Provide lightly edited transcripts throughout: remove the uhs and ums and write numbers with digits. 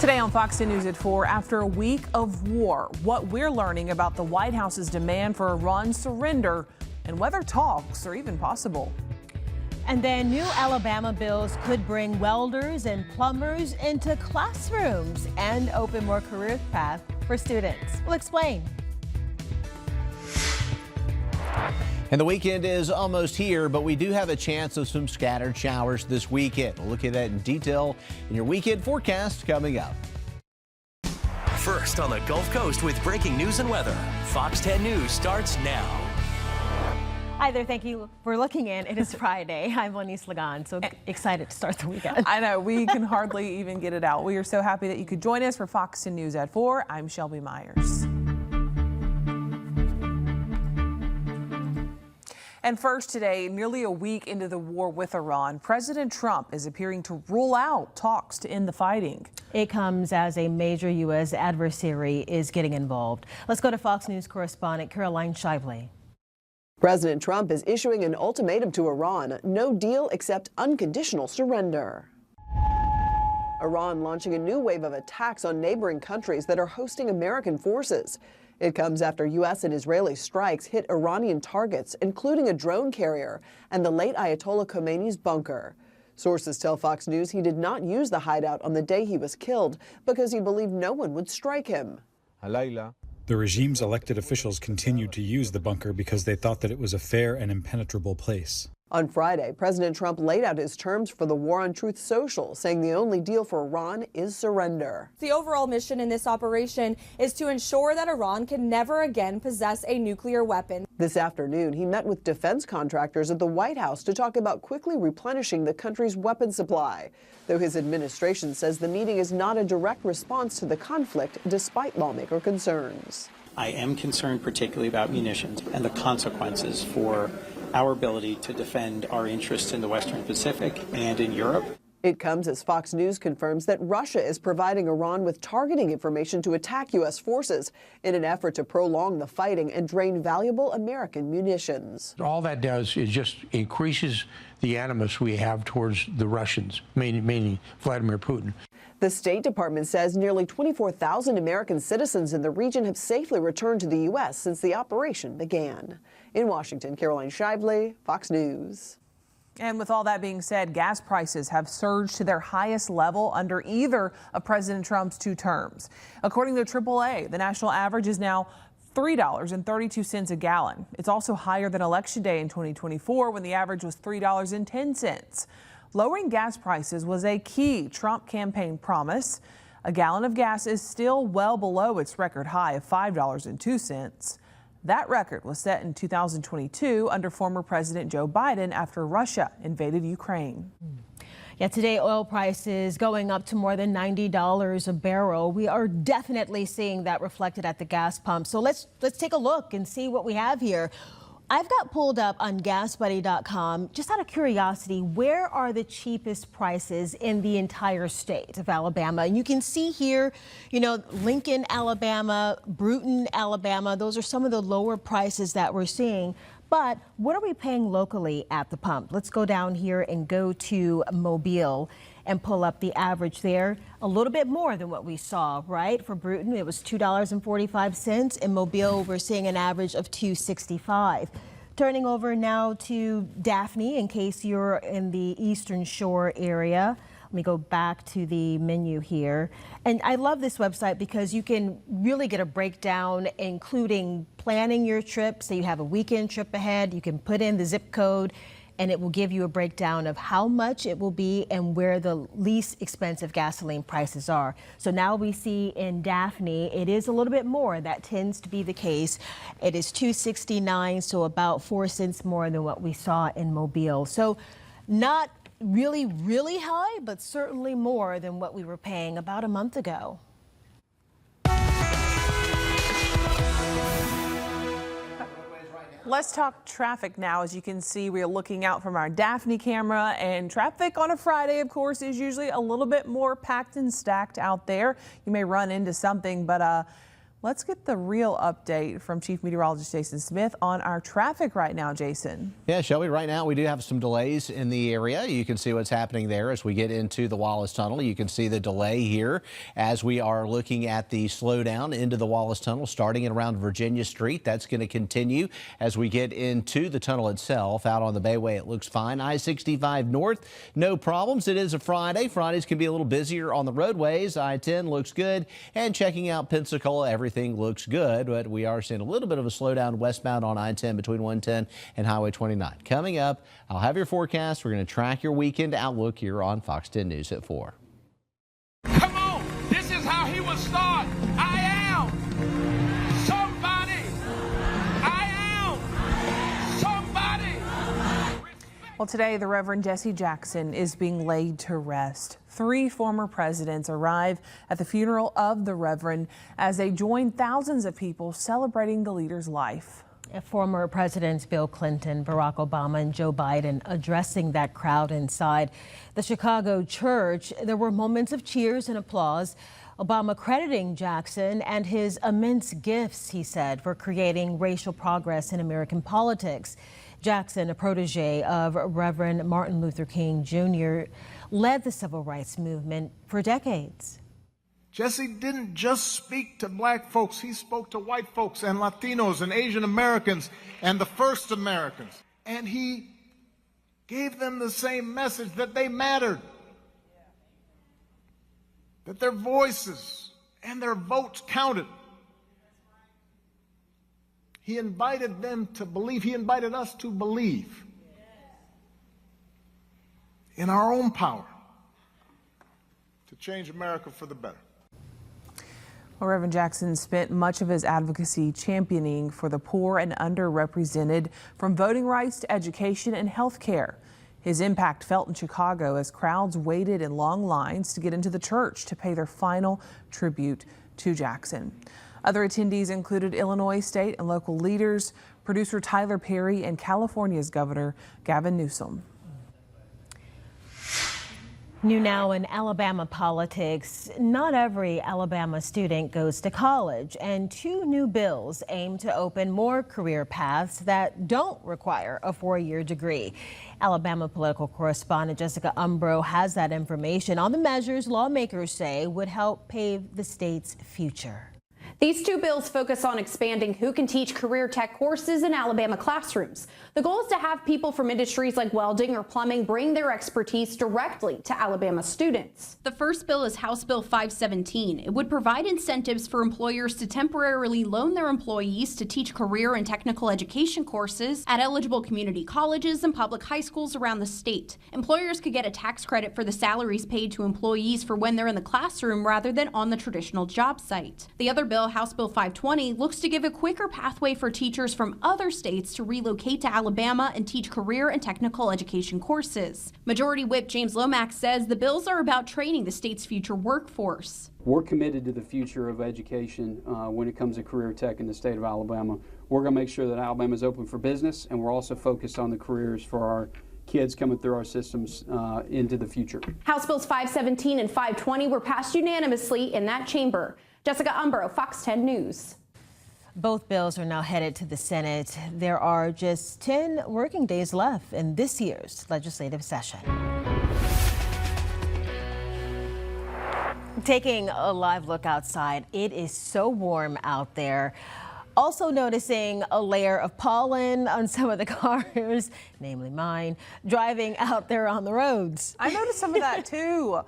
Today on Fox 10 News at 4, after a week of war, what we're learning about the White House's demand for Iran's surrender and whether talks are even possible. And then new Alabama bills could bring welders and plumbers into classrooms and open more career paths for students. We'll explain. And the weekend is almost here, but we do have a chance of some scattered showers this weekend. We'll look at that in detail in your weekend forecast coming up. First on the Gulf Coast with breaking news and weather. Fox 10 News starts now. Hi there. Thank you for looking in. It is Friday. I'm Lenise Lagan, so excited to start the weekend. I know. We can hardly even get it out. We are so happy that you could join us for Fox 10 News at 4. I'm Shelby Myers. And first today, nearly a week into the war with Iran, President Trump is appearing to rule out talks to end the fighting. It comes as a major U.S. adversary is getting involved. Let's go to Fox News correspondent Caroline Shively. President Trump is issuing an ultimatum to Iran, no deal except unconditional surrender. Iran launching a new wave of attacks on neighboring countries that are hosting American forces. It comes after U.S. and Israeli strikes hit Iranian targets, including a drone carrier and the late Ayatollah Khomeini's bunker. Sources tell Fox News he did not use the hideout on the day he was killed because he believed no one would strike him. The regime's elected officials continued to use the bunker because they thought that it was a fair and impenetrable place. On Friday, President Trump laid out his terms for the war on Truth Social, saying the only deal for Iran is surrender. The overall mission in this operation is to ensure that Iran can never again possess a nuclear weapon. This afternoon, he met with defense contractors at the White House to talk about quickly replenishing the country's weapon supply, though his administration says the meeting is not a direct response to the conflict, despite lawmaker concerns. I am concerned particularly about munitions and the consequences for our ability to defend our interests in the Western Pacific and in Europe. It comes as Fox News confirms that Russia is providing Iran with targeting information to attack U.S. forces in an effort to prolong the fighting and drain valuable American munitions. All that does is just increases the animus we have towards the Russians, mainly Vladimir Putin. The State Department says nearly 24,000 American citizens in the region have safely returned to the U.S. since the operation began. In Washington, Caroline Shively, Fox News. And with all that being said, gas prices have surged to their highest level under either of President Trump's two terms. According to AAA, the national average is now $3.32 a gallon. It's also higher than Election Day in 2024 when the average was $3.10. Lowering gas prices was a key Trump campaign promise. A gallon of gas is still well below its record high of $5.02. That record was set in 2022 under former President Joe Biden after Russia invaded Ukraine. Yeah, today oil prices going up to more than $90 a barrel. We are definitely seeing that reflected at the gas pump. So let's take a look and see what we have here. I've got pulled up on GasBuddy.com, just out of curiosity, where are the cheapest prices in the entire state of Alabama? And you can see here, you know, Lincoln, Alabama, Brewton, Alabama. Those are some of the lower prices that we're seeing. But what are we paying locally at the pump? Let's go down here and go to Mobile and pull up the average there. A little bit more than what we saw, right? For Brewton, it was $2.45. In Mobile, we're seeing an average of $2.65. Turning over now to Daphne, in case you're in the Eastern Shore area. Let me go back to the menu here. And I love this website because you can really get a breakdown, including planning your trip. So you have a weekend trip ahead, you can put in the zip code, and it will give you a breakdown of how much it will be and where the least expensive gasoline prices are. So now we see in Daphne, it is a little bit more. That tends to be the case. It is $2.69, so about 4 cents more than what we saw in Mobile. So not really, really high, but certainly more than what we were paying about a month ago. Let's talk traffic now. As you can see, we are looking out from our Daphne camera, and traffic on a Friday, of course, is usually a little bit more packed and stacked out there. You may run into something, but Let's get the real update from Chief Meteorologist Jason Smith on our traffic right now, Jason. Yeah, Shelby, right now we do have some delays in the area. You can see what's happening there as we get into the Wallace Tunnel. You can see the delay here as we are looking at the slowdown into the Wallace Tunnel starting at around Virginia Street. That's going to continue as we get into the tunnel itself. Out on the Bayway, it looks fine. I-65 North, no problems. It is a Friday. Fridays can be a little busier on the roadways. I-10 looks good. And checking out Pensacola, everything looks good, but we are seeing a little bit of a slowdown westbound on I-10 between 110 and Highway 29. Coming up, I'll have your forecast. We're going to track your weekend outlook here on Fox 10 News at 4. Come on, this is how he will start. I am somebody. I am somebody. Well, today, the Reverend Jesse Jackson is being laid to rest. 3 former presidents arrive at the funeral of the Reverend as they join thousands of people celebrating the leader's life. Former Presidents Bill Clinton, Barack Obama, and Joe Biden addressing that crowd inside the Chicago church. There were moments of cheers and applause. Obama crediting Jackson and his immense gifts, he said, for creating racial progress in American politics. Jackson, a protege of Reverend Martin Luther King Jr., led the civil rights movement for decades. Jesse didn't just speak to black folks. He spoke to white folks and Latinos and Asian Americans and the first Americans. And he gave them the same message, that they mattered, that their voices and their votes counted. He invited them to believe. He invited us to believe in our own power to change America for the better. Well, Reverend Jackson spent much of his advocacy championing for the poor and underrepresented, from voting rights to education and health care. His impact felt in Chicago as crowds waited in long lines to get into the church to pay their final tribute to Jackson. Other attendees included Illinois state and local leaders, producer Tyler Perry, and California's Governor Gavin Newsom. New now in Alabama politics, not every Alabama student goes to college, and 2 new bills aim to open more career paths that don't require a 4-year degree. Alabama political correspondent Jessica Umbro has that information on the measures lawmakers say would help pave the state's future. These 2 bills focus on expanding who can teach career tech courses in Alabama classrooms. The goal is to have people from industries like welding or plumbing bring their expertise directly to Alabama students. The first bill is House Bill 517. It would provide incentives for employers to temporarily loan their employees to teach career and technical education courses at eligible community colleges and public high schools around the state. Employers could get a tax credit for the salaries paid to employees for when they're in the classroom rather than on the traditional job site. The other bill, House Bill 520, looks to give a quicker pathway for teachers from other states to relocate to Alabama and teach career and technical education courses. Majority Whip James Lomax says the bills are about training the state's future workforce. We're committed to the future of education when it comes to career tech in the state of Alabama. We're going to make sure that Alabama is open for business, and we're also focused on the careers for our kids coming through our systems into the future. House Bills 517 and 520 were passed unanimously in that chamber. Jessica Umbro, Fox 10 News. Both bills are now headed to the Senate. There are just 10 working days left in this year's legislative session. Taking a live look outside, it is so warm out there. Also noticing a layer of pollen on some of the cars, namely mine, driving out there on the roads. I noticed some of that too.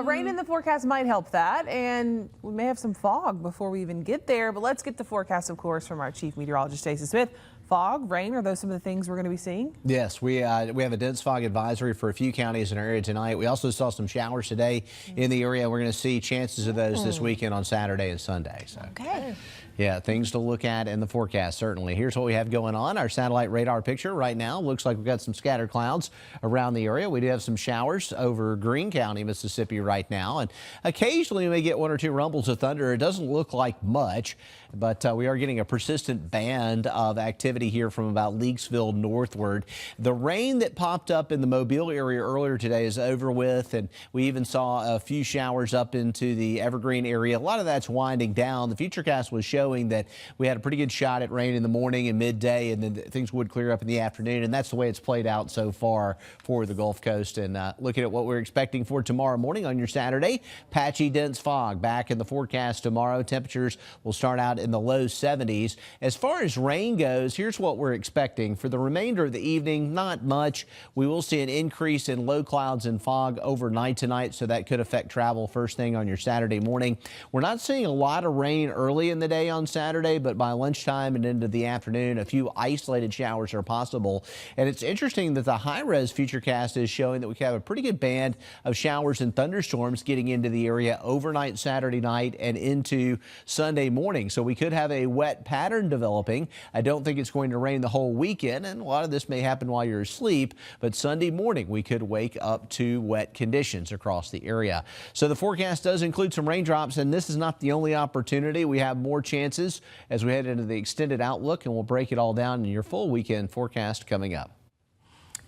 Rain in the forecast might help that, and we may have some fog before we even get there. But let's get the forecast, of course, from our chief meteorologist, Jason Smith. Fog, rain, are those some of the things we're going to be seeing? Yes, we have a dense fog advisory for a few counties in our area tonight. We also saw some showers today in the area. We're going to see chances of those this weekend on Saturday and Sunday. So. Okay. Yeah, things to look at in the forecast, certainly. Here's what we have going on. Our satellite radar picture right now looks like we've got some scattered clouds around the area. We do have some showers over Greene County, Mississippi right now, and occasionally we may get one or two rumbles of thunder. It doesn't look like much, but we are getting a persistent band of activity here from about Leakesville northward. The rain that popped up in the Mobile area earlier today is over with, and we even saw a few showers up into the Evergreen area. A lot of that's winding down. The Futurecast was showing that we had a pretty good shot at rain in the morning and midday, and then things would clear up in the afternoon, and that's the way it's played out so far for the Gulf Coast. And looking at what we're expecting for tomorrow morning on your Saturday, patchy dense fog back in the forecast tomorrow. Temperatures will start out in the low 70s. As far as rain goes, here's what we're expecting for the remainder of the evening. Not much. We will see an increase in low clouds and fog overnight tonight, so that could affect travel first thing on your Saturday morning. We're not seeing a lot of rain early in the day on Saturday, but by lunchtime and into the afternoon, a few isolated showers are possible. And it's interesting that the high-res Futurecast is showing that we have a pretty good band of showers and thunderstorms getting into the area overnight Saturday night and into Sunday morning. So we could have a wet pattern developing. I don't think it's going to rain the whole weekend, and a lot of this may happen while you're asleep, but Sunday morning we could wake up to wet conditions across the area. So the forecast does include some raindrops, and this is not the only opportunity. We have more chances as we head into the extended outlook, and we'll break it all down in your full weekend forecast coming up.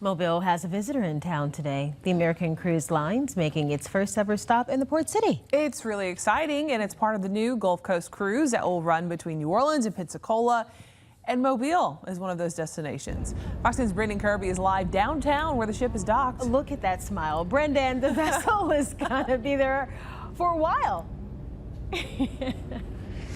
Mobile has a visitor in town today. The American Cruise Line's making its first ever stop in the port city. It's really exciting, and it's part of the new Gulf Coast cruise that will run between New Orleans and Pensacola. And Mobile is one of those destinations. Fox News' Brendan Kirby is live downtown where the ship is docked. Look at that smile. Brendan, the vessel is going to be there for a while.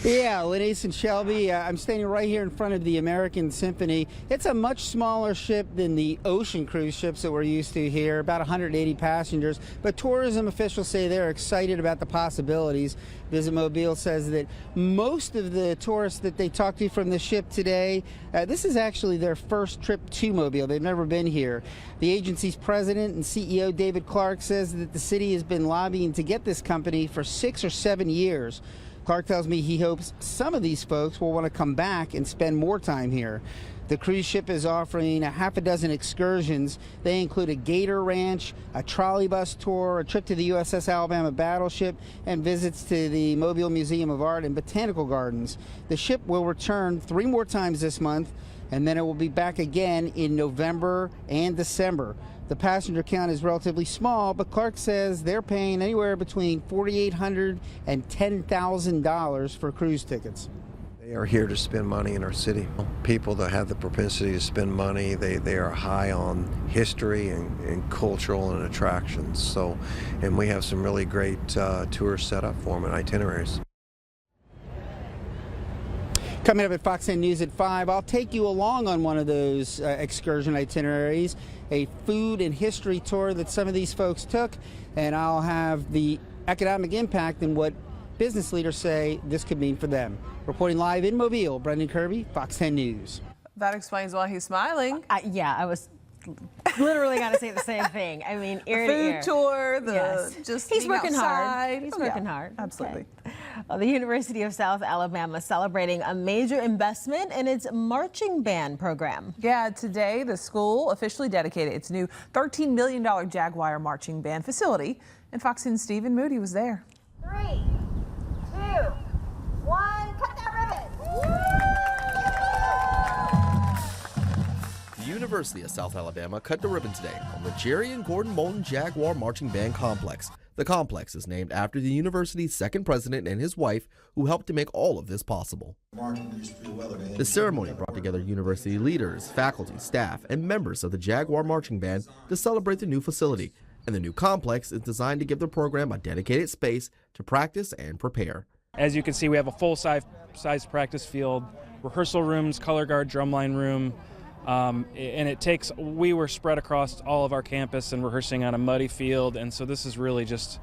Yeah, Lenise and Shelby, I'm standing right here in front of the American Symphony. It's a much smaller ship than the ocean cruise ships that we're used to here, about 180 passengers. But tourism officials say they're excited about the possibilities. Visit Mobile says that most of the tourists that they talked to from the ship today, this is actually their first trip to Mobile. They've never been here. The agency's president and CEO, David Clark, says that the city has been lobbying to get this company for 6 or 7 years. Clark tells me he hopes some of these folks will want to come back and spend more time here. The cruise ship is offering a half a dozen excursions. They include a gator ranch, a trolley bus tour, a trip to the USS Alabama battleship, and visits to the Mobile Museum of Art and Botanical Gardens. The ship will return 3 more times this month, and then it will be back again in November and December. The passenger count is relatively small, but Clark says they're paying anywhere between $4,800 and $10,000 for cruise tickets. They are here to spend money in our city. People that have the propensity to spend money, they are high on history and cultural and attractions. So, and we have some really great tours set up for them and itineraries. Coming up at Fox 10 News at 5, I'll take you along on one of those excursion itineraries, a food and history tour that some of these folks took, and I'll have the economic impact and what business leaders say this could mean for them. Reporting live in Mobile, Brendan Kirby, Fox 10 News. That explains why he's smiling. Yeah, I was literally going to say the same thing. I mean, ear to ear. Food tour, just he's working outside. hard. He's working hard. Absolutely. Okay. Well, the University of South Alabama celebrating a major investment in its marching band program. Yeah, today the school officially dedicated its new $13 million Jaguar marching band facility, and Fox News' Stephen Moody was there. 3, 2, 1, cut that ribbon! The University of South Alabama cut the ribbon today on the Jerry and Gordon Moulton Jaguar Marching Band Complex. The complex is named after the university's second president and his wife, who helped to make all of this possible. The ceremony brought together university leaders, faculty, staff, and members of the Jaguar Marching Band to celebrate the new facility. And the new complex is designed to give the program a dedicated space to practice and prepare. As you can see, we have a full-size practice field, rehearsal rooms, color guard, drumline room. We were spread across all of our campus and rehearsing on a muddy field, and so this is really just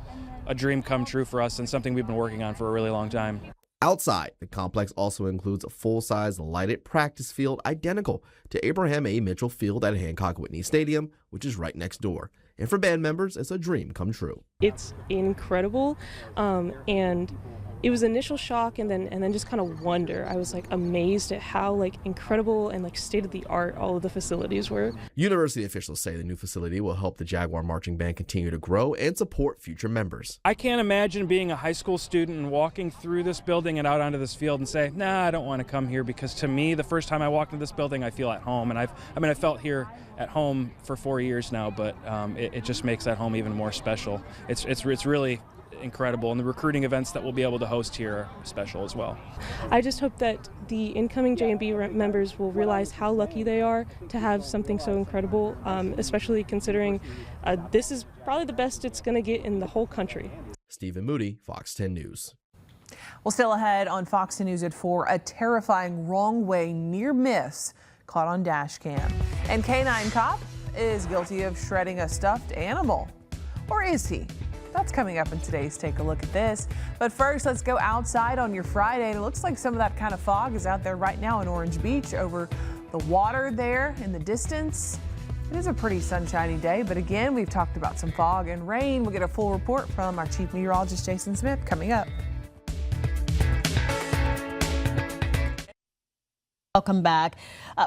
a dream come true for us and something we've been working on for a really long time. Outside, the complex also includes a full-size lighted practice field identical to Abraham A. Mitchell Field at Hancock Whitney Stadium, which is right next door. And for band members, it's a dream come true. It's incredible, and it was initial shock and then just kind of wonder. I was like amazed at how like incredible and like state of the art all of the facilities were. University officials say the new facility will help the Jaguar Marching Band continue to grow and support future members. I can't imagine being a high school student and walking through this building and out onto this field and say, nah, I don't want to come here, because to me, the first time I walked into this building, I feel at home. And I felt here at home for 4 years now, but it just makes that home even more special. It's really incredible, and the recruiting events that we'll be able to host here are special as well. I just hope that the incoming JMB members will realize how lucky they are to have something so incredible, especially considering this is probably the best it's going to get in the whole country. Stephen Moody, Fox 10 News. Well, still ahead on Fox 10 News at 4, a terrifying wrong way near miss caught on dash cam. And K9 cop is guilty of shredding a stuffed animal. Or is he? That's coming up in today's Take a Look at This. But first, let's go outside on your Friday. And it looks like some of that kind of fog is out there right now in Orange Beach over the water there in the distance. It is a pretty sunshiny day, but again, we've talked about some fog and rain. We'll get a full report from our chief meteorologist, Jason Smith, coming up. Welcome back.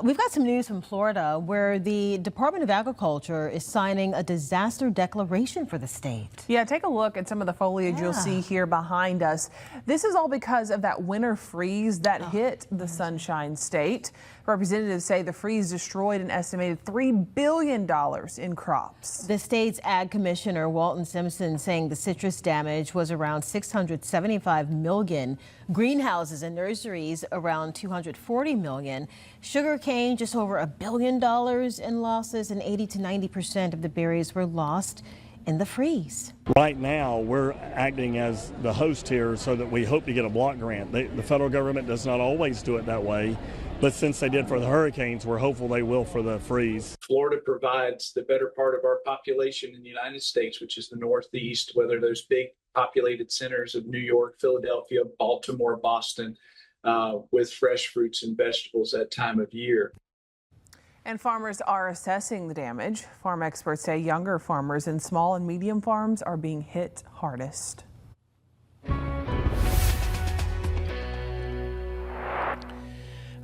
We've got some news from Florida where the Department of Agriculture is signing a disaster declaration for the state. Yeah, take a look at some of the foliage you'll see here behind us. This is all because of that winter freeze that hit the Sunshine State. Representatives say the freeze destroyed an estimated $3 billion in crops. The state's ag commissioner, Walton Simpson, saying the citrus damage was around $675 million. Greenhouses and nurseries around $240 million. Sugarcane just over $1 billion in losses, and 80 to 90% of the berries were lost in the freeze. Right now, we're acting as the host here so that we hope to get a block grant. The federal government does not always do it that way, but since they did for the hurricanes, we're hopeful they will for the freeze. Florida provides the better part of our population in the United States, which is the Northeast, whether those big populated centers of New York, Philadelphia, Baltimore, Boston, with fresh fruits and vegetables that time of year. And farmers are assessing the damage. Farm experts say younger farmers and small and medium farms are being hit hardest.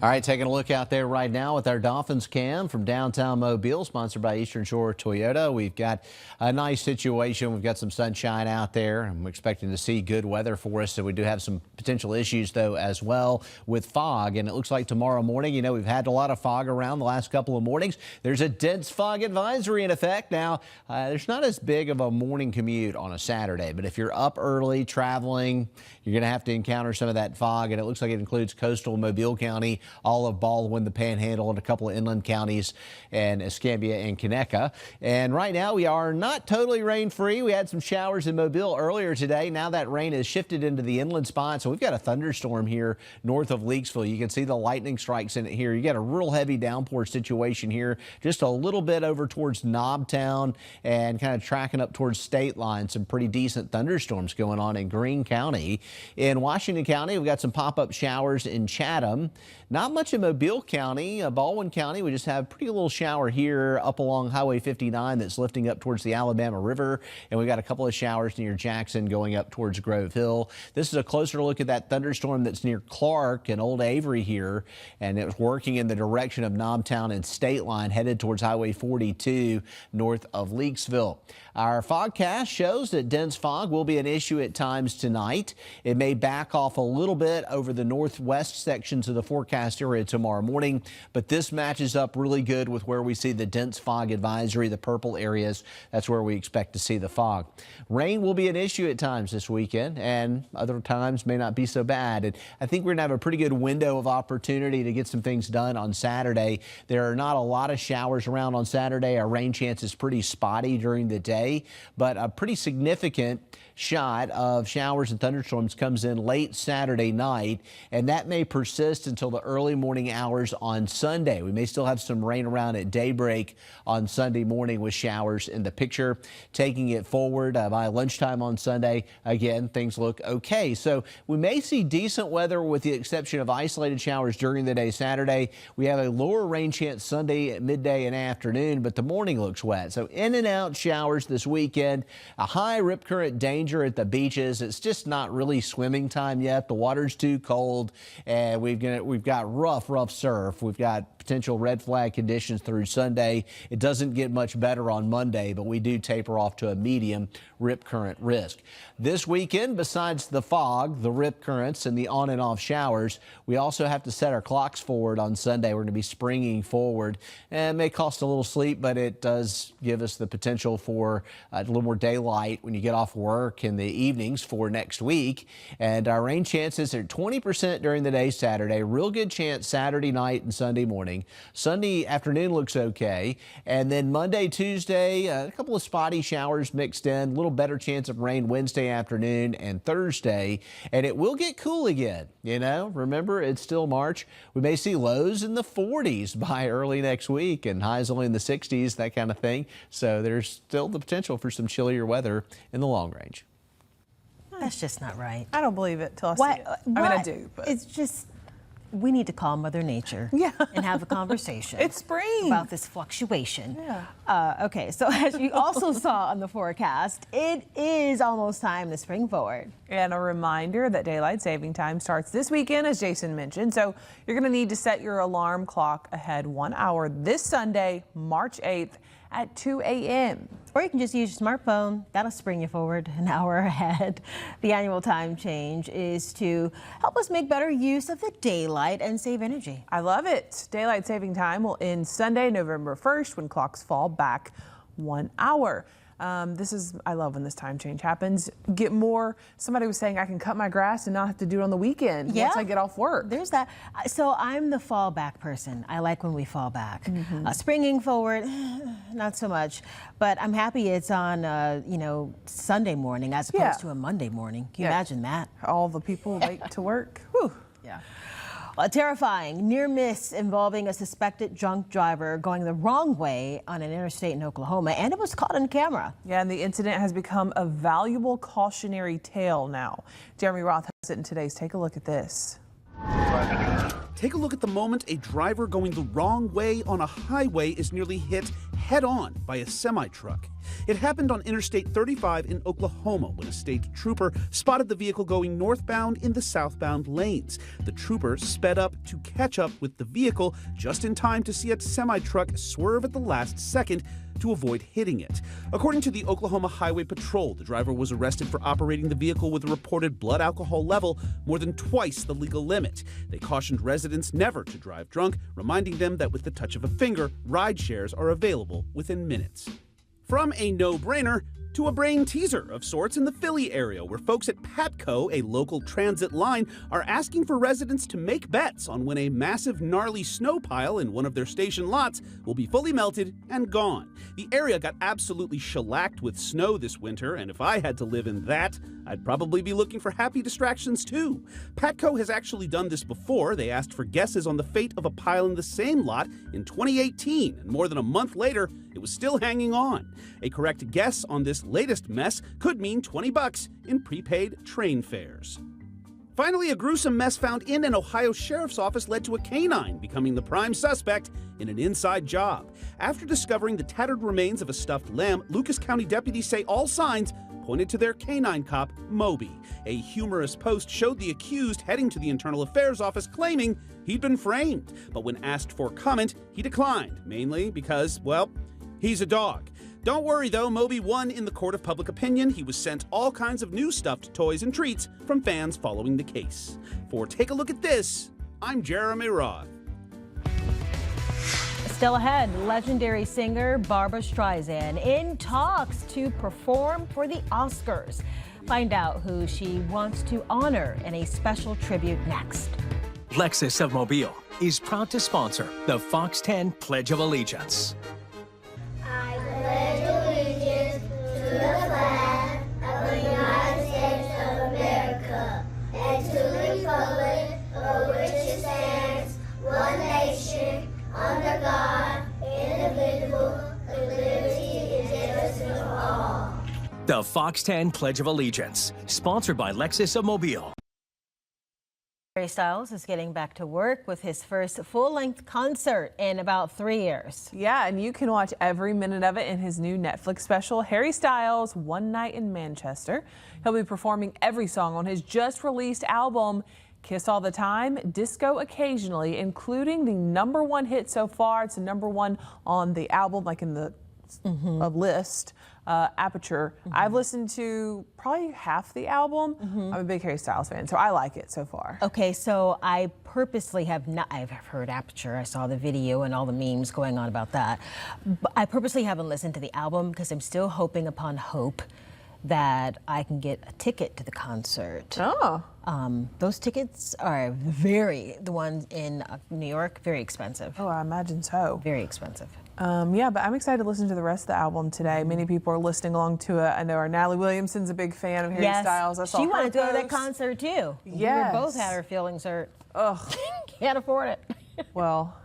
All right, taking a look out there right now with our Dolphins cam from downtown Mobile, sponsored by Eastern Shore Toyota. We've got a nice situation. We've got some sunshine out there. I'm expecting to see good weather for us. So we do have some potential issues, though, as well with fog. And it looks like tomorrow morning, you know, we've had a lot of fog around the last couple of mornings. There's a dense fog advisory in effect. Now, there's not as big of a morning commute on a Saturday, but if you're up early traveling, you're going to have to encounter some of that fog. And it looks like it includes coastal Mobile County, all of Baldwin, the Panhandle, and a couple of inland counties, and Escambia and Conecuh. And right now we are not totally rain-free. We had some showers in Mobile earlier today. Now that rain has shifted into the inland spot, so we've got a thunderstorm here north of Leakesville. You can see the lightning strikes in it here. You got a real heavy downpour situation here, just a little bit over towards Knobtown and kind of tracking up towards State Line. Some pretty decent thunderstorms going on in Greene County. In Washington County, we've got some pop-up showers in Chatham. Not much in Mobile County. Baldwin County, we just have a pretty little shower here up along Highway 59 that's lifting up towards the Alabama River. And we got a couple of showers near Jackson going up towards Grove Hill. This is a closer look at that thunderstorm that's near Clark and Old Avery here. And it was working in the direction of Knobtown and State Line, headed towards Highway 42 north of Leakesville. Our fogcast shows that dense fog will be an issue at times tonight. It may back off a little bit over the northwest sections of the forecast area tomorrow morning, but this matches up really good with where we see the dense fog advisory, the purple areas. That's where we expect to see the fog. Rain will be an issue at times this weekend, and other times may not be so bad. And I think we're going to have a pretty good window of opportunity to get some things done on Saturday. There are not a lot of showers around on Saturday. Our rain chance is pretty spotty during the day, but a pretty significant shot of showers and thunderstorms comes in late Saturday night, and that may persist until the early early morning hours on Sunday. We may still have some rain around at daybreak on Sunday morning with showers in the picture. Taking it forward by lunchtime on Sunday, again, things look okay. So we may see decent weather with the exception of isolated showers during the day Saturday. We have a lower rain chance Sunday at midday and afternoon, but the morning looks wet. So in and out showers this weekend. A high rip current danger at the beaches. It's just not really swimming time yet. The water's too cold, and we've got rough surf. We've got potential red flag conditions through Sunday. It doesn't get much better on Monday, but we do taper off to a medium rip current risk. This weekend, besides the fog, the rip currents, and the on and off showers, we also have to set our clocks forward on Sunday. We're going to be springing forward. And it may cost a little sleep, but it does give us the potential for a little more daylight when you get off work in the evenings for next week. And our rain chances are 20% during the day Saturday. Real good chance Saturday night and Sunday morning. Sunday afternoon looks okay. And then Monday, Tuesday, a couple of spotty showers mixed in. A little better chance of rain Wednesday afternoon and Thursday. And it will get cool again. You know, remember, it's still March. We may see lows in the 40s by early next week and highs only in the 60s, that kind of thing. So there's still the potential for some chillier weather in the long range. That's just not right. I don't believe it till I see it. I mean, I do, but It's just, we need to call Mother Nature and have a conversation. It's spring. About this fluctuation. Yeah. Okay, so as you also saw on the forecast, it is almost time to spring forward. And a reminder that daylight saving time starts this weekend, as Jason mentioned. So you're going to need to set your alarm clock ahead 1 hour this Sunday, March 8th at 2 a.m. Or you can just use your smartphone. That'll spring you forward an hour ahead. The annual time change is to help us make better use of the daylight and save energy. I love it. Daylight saving time will end Sunday, November 1st, when clocks fall back 1 hour. I love when this time change happens. Get more. Somebody was saying I can cut my grass and not have to do it on the weekend once I get off work. There's that. So I'm the fall back person. I like when we fall back. Springing forward, not so much. But I'm happy it's on, Sunday morning as opposed to a Monday morning. Can you imagine that? All the people late to work. Whew. Yeah. A terrifying near miss involving a suspected drunk driver going the wrong way on an interstate in Oklahoma, and it was caught on camera. Yeah, and the incident has become a valuable cautionary tale now. Jeremy Roth has it in today's Take a Look at This. Take a look at the moment a driver going the wrong way on a highway is nearly hit head-on by a semi-truck. It happened on Interstate 35 in Oklahoma when a state trooper spotted the vehicle going northbound in the southbound lanes. The trooper sped up to catch up with the vehicle just in time to see a semi-truck swerve at the last second to avoid hitting it. According to the Oklahoma Highway Patrol, the driver was arrested for operating the vehicle with a reported blood alcohol level more than twice the legal limit. They cautioned residents never to drive drunk, reminding them that with the touch of a finger, ride shares are available within minutes. From a no-brainer to a brain teaser of sorts in the Philly area, where folks at Patco, a local transit line, are asking for residents to make bets on when a massive gnarly snow pile in one of their station lots will be fully melted and gone. The area got absolutely shellacked with snow this winter, and if I had to live in that, I'd probably be looking for happy distractions too. Patco has actually done this before. They asked for guesses on the fate of a pile in the same lot in 2018, and more than a month later, it was still hanging on. A correct guess on this latest mess could mean $20 in prepaid train fares. Finally, a gruesome mess found in an Ohio sheriff's office led to a canine becoming the prime suspect in an inside job. After discovering the tattered remains of a stuffed lamb, Lucas County deputies say all signs pointed to their canine cop, Moby. A humorous post showed the accused heading to the Internal Affairs office claiming he'd been framed. But when asked for comment, he declined, mainly because, well, he's a dog. Don't worry though, Moby won in the court of public opinion. He was sent all kinds of new stuffed toys and treats from fans following the case. For Take a Look at This, I'm Jeremy Roth. Still ahead, legendary singer Barbra Streisand in talks to perform for the Oscars. Find out who she wants to honor in a special tribute next. Lexus of Mobile is proud to sponsor the Fox 10 Pledge of Allegiance. I pledge allegiance to the flag of the United States of America and to the republic for which it stands, The Fox 10 Pledge of Allegiance, sponsored by Lexus of Mobile. Harry Styles is getting back to work with his first full-length concert in about 3 years. Yeah, and you can watch every minute of it in his new Netflix special, Harry Styles, One Night in Manchester. He'll be performing every song on his just-released album, Kiss All the Time, Disco Occasionally, including the #1 hit so far. It's the #1 on the album, like in the list, Aperture. I've listened to probably half the album. I'm a big Harry Styles fan, so I like it so far. Okay, so I purposely have not, I've heard Aperture, I saw the video and all the memes going on about that. But I purposely haven't listened to the album because I'm still hoping upon hope that I can get a ticket to the concert. Oh. Those tickets are the ones in New York, very expensive. Oh, I imagine so. Very expensive. Yeah, but I'm excited to listen to the rest of the album today. Many people are listening along to it. I know our Natalie Williamson's a big fan of Harry Styles. I saw she her wanted to go to that post. concert too. Yes. We both had our feelings hurt. Ugh. Can't afford it. Well,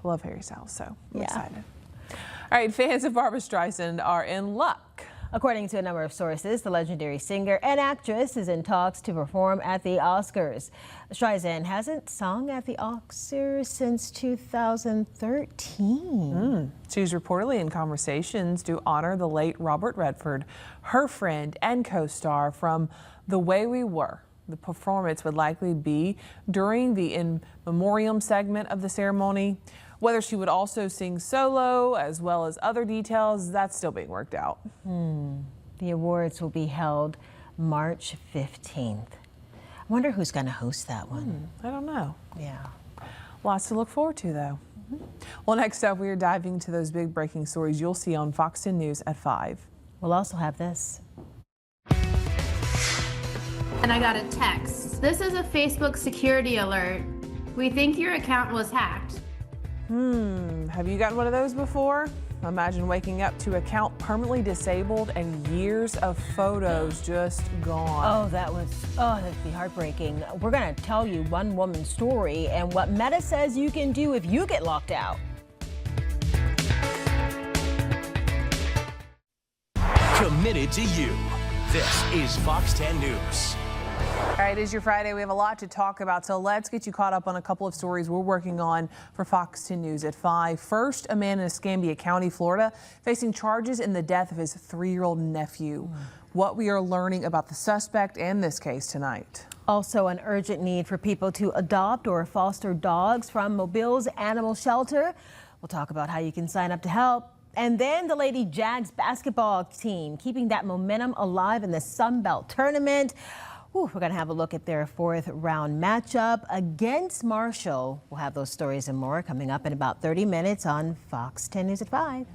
I love Harry Styles, so I'm Yeah. excited. All right, fans of Barbra Streisand are in luck. According to a number of sources, the legendary singer and actress is in talks to perform at the Oscars. Streisand hasn't sung at the Oscars since 2013. She's reportedly in conversations to honor the late Robert Redford, her friend and co-star from The Way We Were. The performance would likely be during the in memoriam segment of the ceremony. Whether she would also sing solo, as well as other details, that's still being worked out. The awards will be held March 15th. I wonder who's going to host that one. I don't know. Yeah. Lots to look forward to, though. Well, next up, we are diving into those big breaking stories you'll see on Fox 10 News at 5. We'll also have this. And I got a text. This is a Facebook security alert. We think your account was hacked. Have you gotten one of those before? Imagine waking up to account permanently disabled and years of photos just gone. Oh, that'd be heartbreaking. We're going to tell you one woman's story and what Meta says you can do if you get locked out. Committed to you. This is Fox 10 News. All right, it is your Friday. We have a lot to talk about, so let's get you caught up on a couple of stories we're working on for Fox 10 News at 5. First, a man in Escambia County, Florida, facing charges in the death of his 3-year-old nephew. What we are learning about the suspect and this case tonight. Also, an urgent need for people to adopt or foster dogs from Mobile's animal shelter. We'll talk about how you can sign up to help. And then the Lady Jags basketball team keeping that momentum alive in the Sun Belt tournament. We're going to have a look at their 4th round matchup against Marshall. We'll have those stories and more coming up in about 30 minutes on Fox 10 News at 5.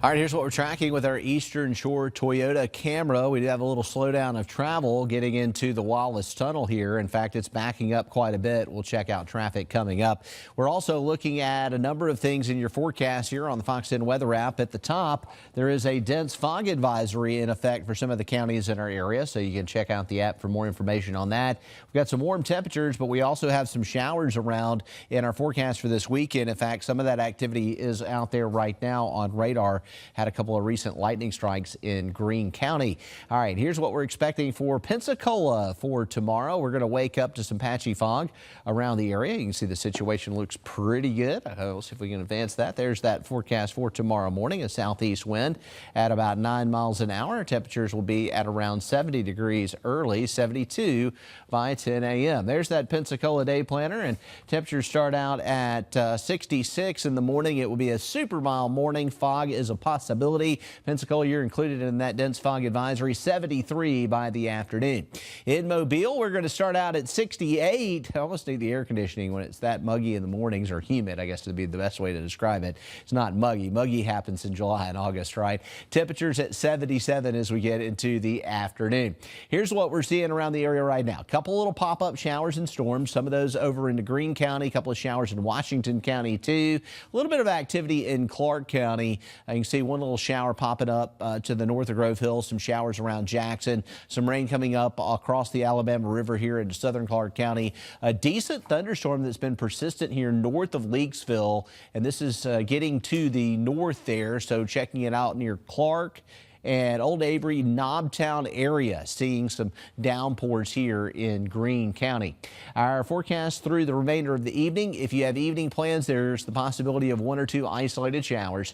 All right, here's what we're tracking with our Eastern Shore Toyota Camry. We did have a little slowdown of travel getting into the Wallace Tunnel here. In fact, it's backing up quite a bit. We'll check out traffic coming up. We're also looking at a number of things in your forecast here on the Fox 10 weather app. At the top, there is a dense fog advisory in effect for some of the counties in our area, so you can check out the app for more information on that. We've got some warm temperatures, but we also have some showers around in our forecast for this weekend. In fact, some of that activity is out there right now on radar. Had a couple of recent lightning strikes in Greene County. All right, here's what we're expecting for Pensacola for tomorrow. We're going to wake up to some patchy fog around the area. You can see the situation looks pretty good. We'll see if we can advance that. There's that forecast for tomorrow morning. A southeast wind at about 9 miles an hour. Temperatures will be at around 70 degrees early, 72 by 10 a.m. There's that Pensacola day planner, and temperatures start out at 66 in the morning. It will be a super mild morning. Fog is a possibility. Pensacola, you're included in that dense fog advisory, 73 by the afternoon. In Mobile, we're going to start out at 68. I almost need the air conditioning when it's that muggy in the mornings, or humid, I guess would be the best way to describe it. It's not muggy. Muggy happens in July and August, right? Temperatures at 77 as we get into the afternoon. Here's what we're seeing around the area right now. A couple little pop-up showers and storms. Some of those over into Greene County, a couple of showers in Washington County too. A little bit of activity in Clark County. You can can see one little shower popping up to the north of Grove Hill, some showers around Jackson, some rain coming up across the Alabama River here into southern Clark County. A decent thunderstorm that's been persistent here north of Leakesville, and this is getting to the north there, so checking it out near Clark and Old Avery, Knobtown area, seeing some downpours here in Greene County. Our forecast through the remainder of the evening. If you have evening plans, there's the possibility of 1 or 2 isolated showers.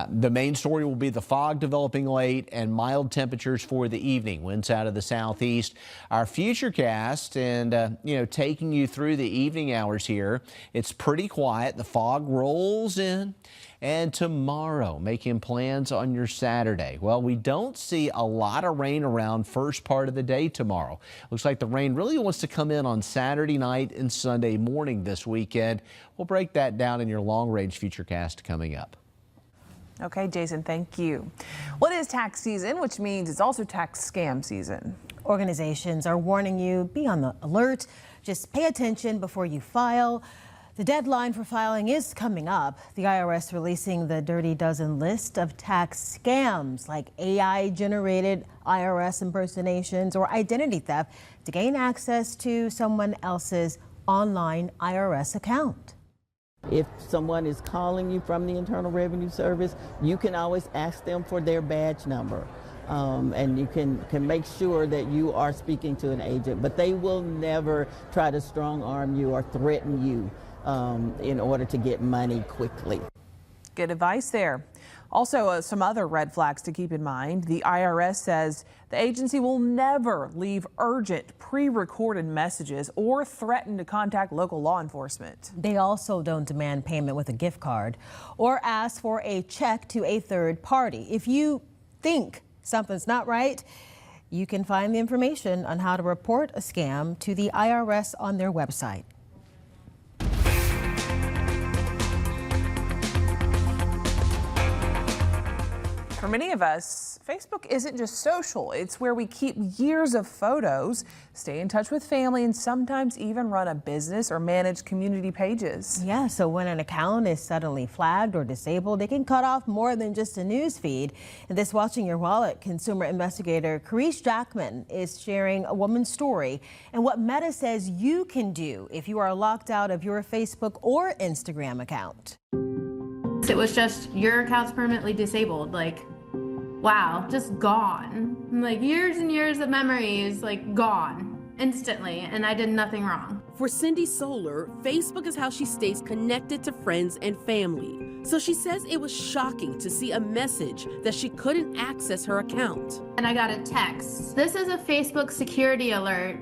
The main story will be the fog developing late and mild temperatures for the evening. Winds out of the southeast. Our futurecast and, taking you through the evening hours here, it's pretty quiet. The fog rolls in. And tomorrow, making plans on your Saturday. Well, we don't see a lot of rain around first part of the day tomorrow. Looks like the rain really wants to come in on Saturday night and Sunday morning this weekend. We'll break that down in your long-range futurecast coming up. Okay, Jason, thank you. Well, it is tax season, which means it's also tax scam season. Organizations are warning you, be on the alert. Just pay attention before you file. The deadline for filing is coming up. The IRS releasing the Dirty Dozen list of tax scams like AI-generated IRS impersonations or identity theft to gain access to someone else's online IRS account. If someone is calling you from the Internal Revenue Service, you can always ask them for their badge number. And you can make sure that you are speaking to an agent, but they will never try to strong arm you or threaten you in order to get money quickly. Good advice there. Also, some other red flags to keep in mind. The IRS says the agency will never leave urgent pre-recorded messages or threaten to contact local law enforcement. They also don't demand payment with a gift card or ask for a check to a third party. If you think something's not right, you can find the information on how to report a scam to the IRS on their website. For many of us, Facebook isn't just social. It's where we keep years of photos, stay in touch with family, and sometimes even run a business or manage community pages. Yeah, so when an account is suddenly flagged or disabled, it can cut off more than just a news feed. And this Watching Your Wallet consumer investigator, Carice Jackman, is sharing a woman's story and what Meta says you can do if you are locked out of your Facebook or Instagram account. It was just, your account's permanently disabled. Like, wow, just gone. Like years and years of memories, like gone instantly, and I did nothing wrong. For Cindy Solar, Facebook is how she stays connected to friends and family. So she says it was shocking to see a message that she couldn't access her account. And I got a text. This is a Facebook security alert.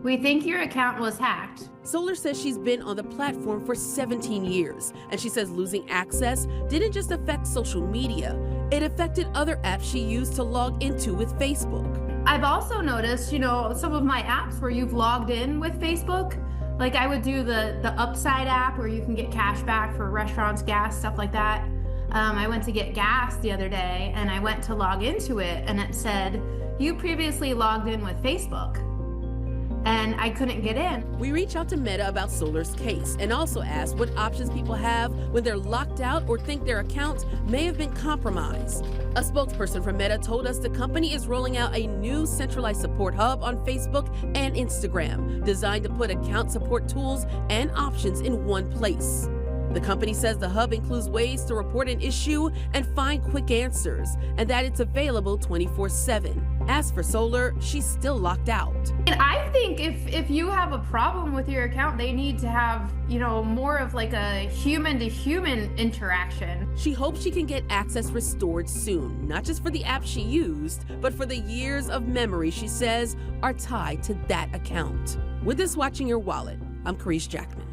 We think your account was hacked. Solar says she's been on the platform for 17 years, and she says losing access didn't just affect social media, it affected other apps she used to log into with Facebook. I've also noticed, some of my apps where you've logged in with Facebook, like I would do the Upside app where you can get cash back for restaurants, gas, stuff like that. I went to get gas the other day and I went to log into it and it said, you previously logged in with Facebook. And I couldn't get in. We reach out to Meta about Solar's case and also ask what options people have when they're locked out or think their accounts may have been compromised. A spokesperson from Meta told us the company is rolling out a new centralized support hub on Facebook and Instagram, designed to put account support tools and options in one place. The company says the hub includes ways to report an issue and find quick answers, and that it's available 24/7. As for Solar, she's still locked out. And I think if you have a problem with your account, they need to have, more of like a human-to-human interaction. She hopes she can get access restored soon, not just for the app she used, but for the years of memory she says are tied to that account. With this Watching Your Wallet, I'm Carice Jackman.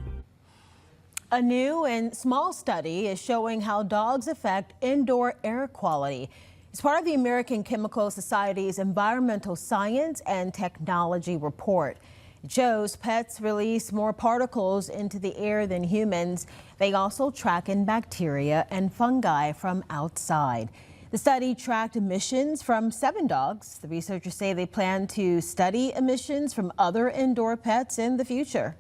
A new and small study is showing how dogs affect indoor air quality. It's part of the American Chemical Society's Environmental Science and Technology report. It shows pets release more particles into the air than humans. They also track in bacteria and fungi from outside. The study tracked emissions from 7 dogs. The researchers say they plan to study emissions from other indoor pets in the future.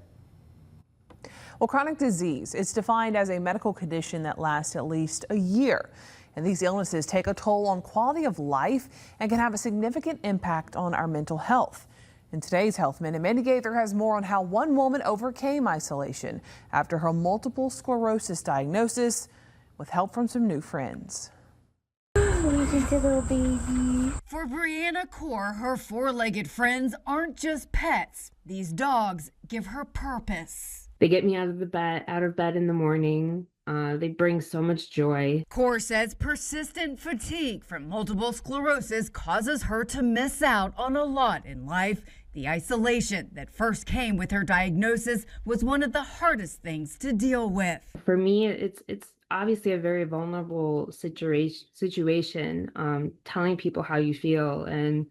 Well, chronic disease is defined as a medical condition that lasts at least a year. And these illnesses take a toll on quality of life and can have a significant impact on our mental health. In today's Health Minute, Mandy Gaither has more on how one woman overcame isolation after her multiple sclerosis diagnosis with help from some new friends. Just a little baby. For Brianna Core, her four-legged friends aren't just pets. These dogs give her purpose. They get me out of bed in the morning. They bring so much joy. Core says persistent fatigue from multiple sclerosis causes her to miss out on a lot in life. The isolation that first came with her diagnosis was one of the hardest things to deal with. For me, it's obviously a very vulnerable situation, telling people how you feel and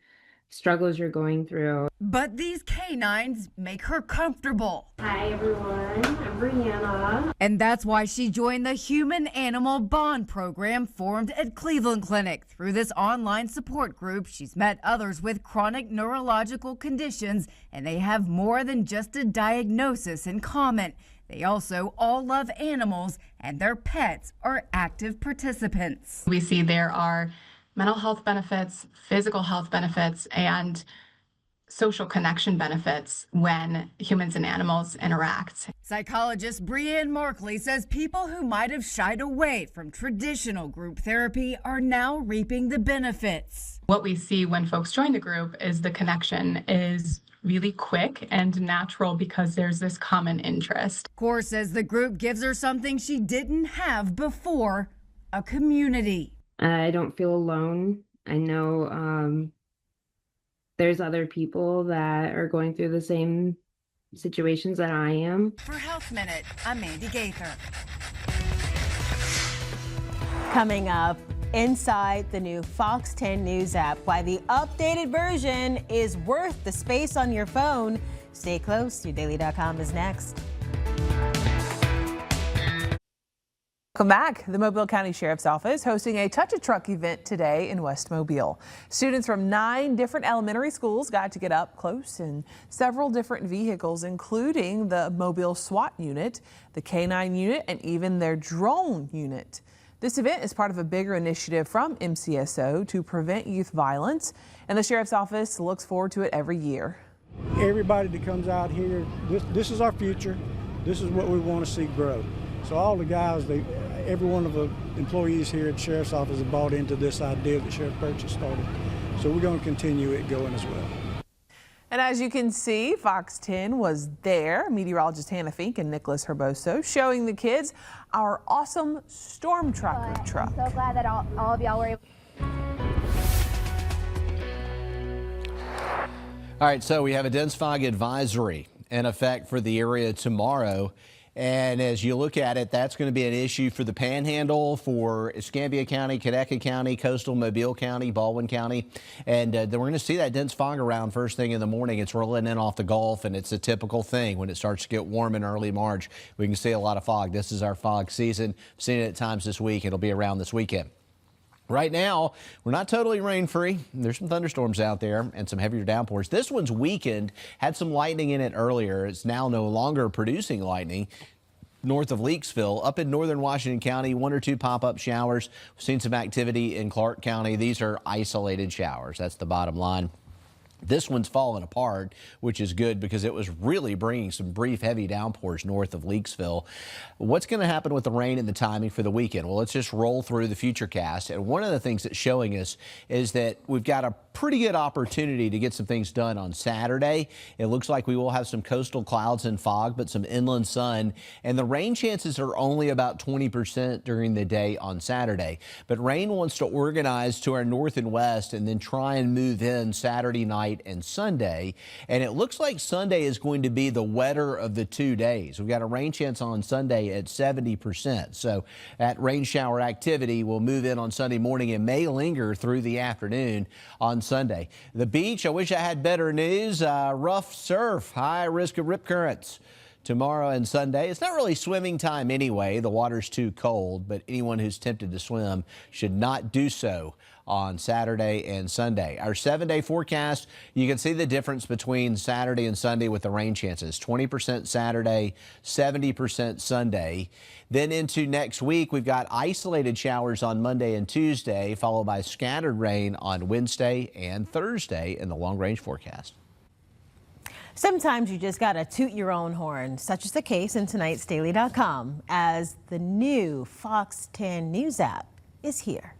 struggles you're going through. But these canines make her comfortable. Hi everyone, I'm Brianna. And that's why she joined the Human-Animal Bond program formed at Cleveland Clinic. Through this online support group, she's met others with chronic neurological conditions, and they have more than just a diagnosis in common. They also all love animals, and their pets are active participants. We see there are mental health benefits, physical health benefits, and social connection benefits when humans and animals interact. Psychologist Brianne Markley says people who might have shied away from traditional group therapy are now reaping the benefits. What we see when folks join the group is the connection is really quick and natural because there's this common interest. Core says the group gives her something she didn't have before, a community. I don't feel alone. I know there's other people that are going through the same situations that I am. For Health Minute, I'm Mandy Gaither. Coming up, inside the new Fox 10 News app, why the updated version is worth the space on your phone. Stay close. YouDaily.com is next. Welcome back. The Mobile County Sheriff's Office hosting a Touch a Truck event today in West Mobile. Students from 9 different elementary schools got to get up close in several different vehicles, including the Mobile SWAT unit, the K9 unit, and even their drone unit. This event is part of a bigger initiative from MCSO to prevent youth violence, and the Sheriff's Office looks forward to it every year. Everybody that comes out here, this is our future. This is what we want to see grow. So all the guys, every one of the employees here at the Sheriff's Office have bought into this idea that Sheriff Purchase started. So we're going to continue it going as well. And as you can see, Fox 10 was there. Meteorologist Hannah Fink and Nicholas Herboso showing the kids our awesome storm tracker truck. I'm so glad that all of y'all were able. All right, so we have a dense fog advisory in effect for the area tomorrow. And as you look at it, that's going to be an issue for the Panhandle, for Escambia County, Conecuh County, Coastal Mobile County, Baldwin County. And then we're going to see that dense fog around first thing in the morning. It's rolling in off the Gulf, and it's a typical thing when it starts to get warm in early March. We can see a lot of fog. This is our fog season. I've seen it at times this week. It'll be around this weekend. Right now, we're not totally rain-free. There's some thunderstorms out there and some heavier downpours. This one's weakened, had some lightning in it earlier. It's now no longer producing lightning. North of Leakesville, up in northern Washington County, 1 or 2 pop-up showers. We've seen some activity in Clark County. These are isolated showers. That's the bottom line. This one's fallen apart, which is good because it was really bringing some brief heavy downpours north of Leakesville. What's going to happen with the rain and the timing for the weekend? Well, let's just roll through the Futurecast. And one of the things it's showing us is that we've got a pretty good opportunity to get some things done on Saturday. It looks like we will have some coastal clouds and fog, but some inland sun. And the rain chances are only about 20% during the day on Saturday. But rain wants to organize to our north and west and then try and move in Saturday night and Sunday. And it looks like Sunday is going to be the wetter of the 2 days. We've got a rain chance on Sunday at 70%. So that rain shower activity will move in on Sunday morning and may linger through the afternoon on Sunday. The beach, I wish I had better news. Rough surf, high risk of rip currents. Tomorrow and Sunday, it's not really swimming time anyway. The water's too cold, but anyone who's tempted to swim should not do so on Saturday and Sunday. Our 7-day forecast, you can see the difference between Saturday and Sunday with the rain chances. 20% Saturday, 70% Sunday. Then into next week, we've got isolated showers on Monday and Tuesday, followed by scattered rain on Wednesday and Thursday in the long-range forecast. Sometimes you just gotta toot your own horn. Such is the case in tonight's Daily.com as the new Fox 10 News app is here.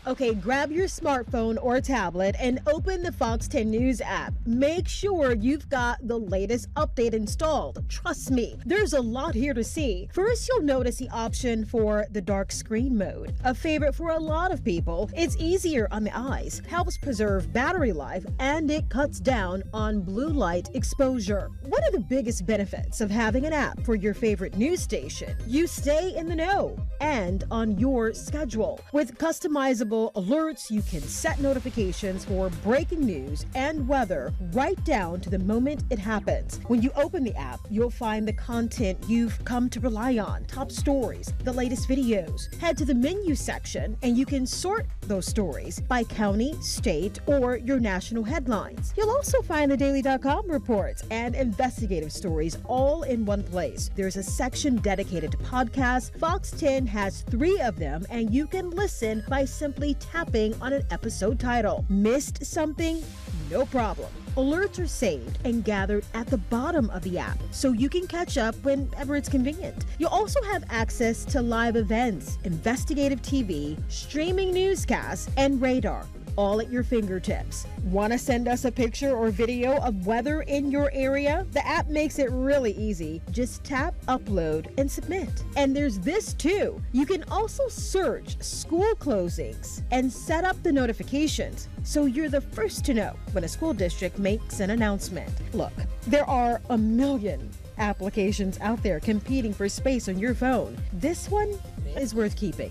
Okay, grab your smartphone or tablet and open the Fox 10 News app. Make sure you've got the latest update installed. Trust me, there's a lot here to see. First, you'll notice the option for the dark screen mode. A favorite for a lot of people. It's easier on the eyes, helps preserve battery life, and it cuts down on blue light exposure. One of the biggest benefits of having an app for your favorite news station, you stay in the know and on your schedule. With customizable alerts, you can set notifications for breaking news and weather right down to the moment it happens. When you open the app, you'll find the content you've come to rely on, top stories, the latest videos. Head to the menu section and you can sort those stories by county, state, or your national headlines. You'll also find the Daily.com reports and investigative stories all in one place. There's a section dedicated to podcasts. Fox 10 has 3 of them, and you can listen by simply tapping on an episode title. Missed something? No problem. Alerts are saved and gathered at the bottom of the app, so you can catch up whenever it's convenient. You'll also have access to live events, investigative TV, streaming newscasts, and radar, all at your fingertips. Want to send us a picture or video of weather in your area? The app makes it really easy. Just tap, upload, and submit. And there's this too. You can also search school closings and set up the notifications so you're the first to know when a school district makes an announcement. Look, there are a million applications out there competing for space on your phone. This one is worth keeping.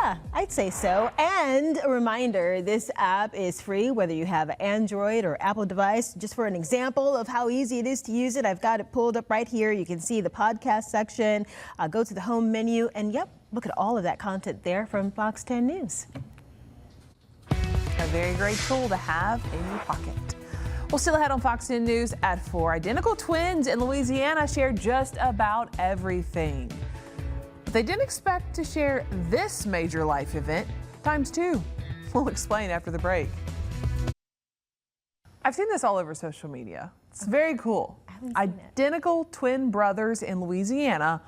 Yeah, I'd say so. And a reminder, this app is free whether you have an Android or Apple device. Just for an example of how easy it is to use it, I've got it pulled up right here. You can see the podcast section. Go to the home menu and yep, look at all of that content there from Fox 10 News. A very great tool to have in your pocket. Well, still ahead on Fox 10 News at 4. Identical twins in Louisiana share just about everything. But they didn't expect to share this major life event times 2. We'll explain after the break. I've seen this all over social media. It's very cool. Identical twin brothers in Louisiana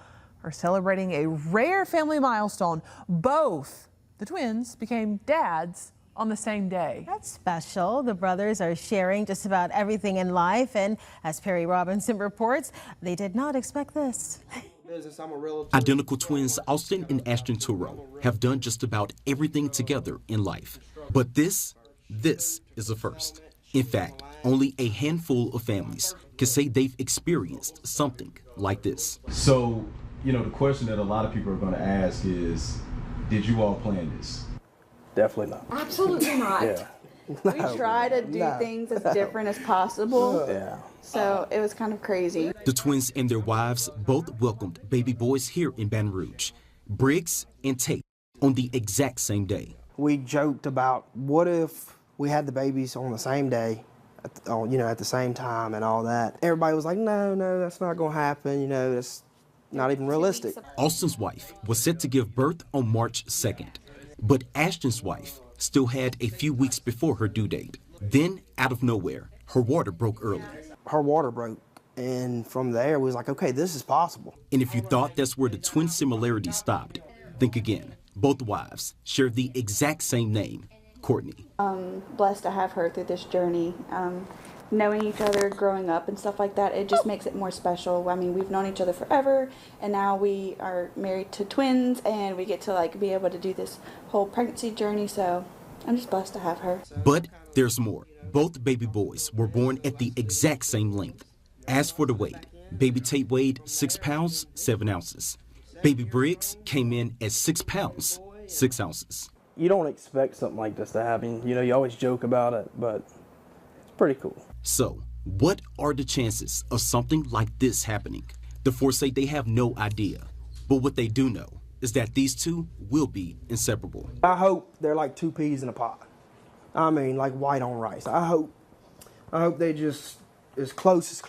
are celebrating a rare family milestone. Both the twins became dads on the same day. That's special. The brothers are sharing just about everything in life. And as Perry Robinson reports, they did not expect this. Identical twins Austin and Ashton Turo have done just about everything together in life. But this is a first. In fact, only a handful of families can say they've experienced something like this. So, the question that a lot of people are going to ask is, did you all plan this? Definitely not. Absolutely not. Yeah. We try to do things as different as possible. Yeah. So it was kind of crazy. The twins and their wives both welcomed baby boys here in Baton Rouge, Briggs and Tate, on the exact same day. We joked about what if we had the babies on the same day, at the same time and all that. Everybody was like, no, that's not going to happen. That's not even realistic. Austin's wife was set to give birth on March 2nd. But Ashton's wife still had a few weeks before her due date. Then, out of nowhere, her water broke early. Her water broke, and from there, we was like, okay, this is possible. And if you thought that's where the twin similarity stopped, think again. Both wives share the exact same name, Courtney. Blessed to have her through this journey. Knowing each other, growing up and stuff like that, it just makes it more special. I mean, we've known each other forever, and now we are married to twins, and we get to be able to do this whole pregnancy journey, so I'm just blessed to have her. But there's more. Both baby boys were born at the exact same length. As for the weight, baby Tate weighed 6 pounds, 7 ounces. Baby Briggs came in at 6 pounds, 6 ounces. you don't expect something like this to happen. You know, you always joke about it, but it's pretty cool. So, what are the chances of something like this happening? The four say they have no idea, but what they do know is that these two will be inseparable. I hope they're like two peas in a pod. I mean, like white on rice. I hope they just as close as